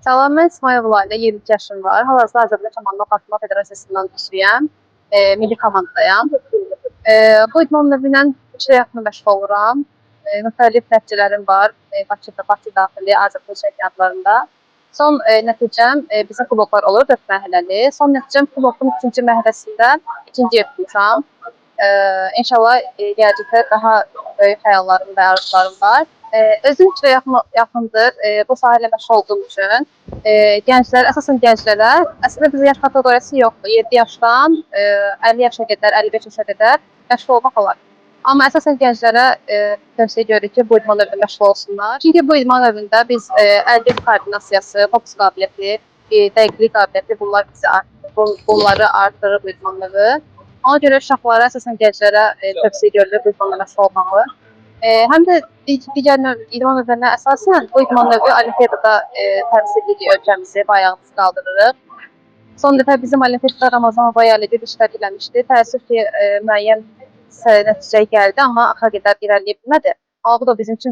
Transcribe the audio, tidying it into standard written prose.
Salam, mən İsmayıl Layla, 22 yaşım var. Hal-hazırda Azərbaycan Komandan Partizan Federasiyasından üzvüyəm, milli komandadayam. Bu idman növü ilə 2 il yaxın məşğul oluram. Müxtəlif nəticələrim var, Bakıda, Bakı daxili, Azərbaycan çempionatlarında. Son nəticəm bizim kuboklar olur 4 mərhələli. Son nəticəm kubokun 3-cü mərhələsində 2-ci yer tutmuşam. İnşallah gələcəkdə daha böyük xəyallarım və arzularım var. Özüm üçün yaxındır bu sahələ məşğul olduğum üçün. Gənclər, əsasən gənclərə, əslində bizə yaş kateqoriyası yoxdur. 7 yaşdan 50 yaşa qədər, 55 yaşa qədər məşğul olmaq olar. Amma əsasən gənclərə tövsiyə edirik ki, bu idman növündə məşğul olsunlar. Çünki bu idman növündə biz əldə koordinasiyası, fokus qabiliyyəti, dəqiqlik qabiliyyəti bunları artırır bu idman növü. Ona görə uşaqlara, əsasən gənclərə tövsiyə edilir bu idmanla məşğul olmağı. Həm də digər idman növlərinə əsasən bu idman növü olimpiyadada təmsil edir ölkəmizi, bayrağımızı qaldırırıq. Son dəfə bizim olimpiyadada Ramazan Bayarlı iştirak eləmişdi. Təəssüf ki, müəyyən nəticəyə gəldi, amma axıra qədər irəliləyə bilmədi. Amma bu da bizim üçün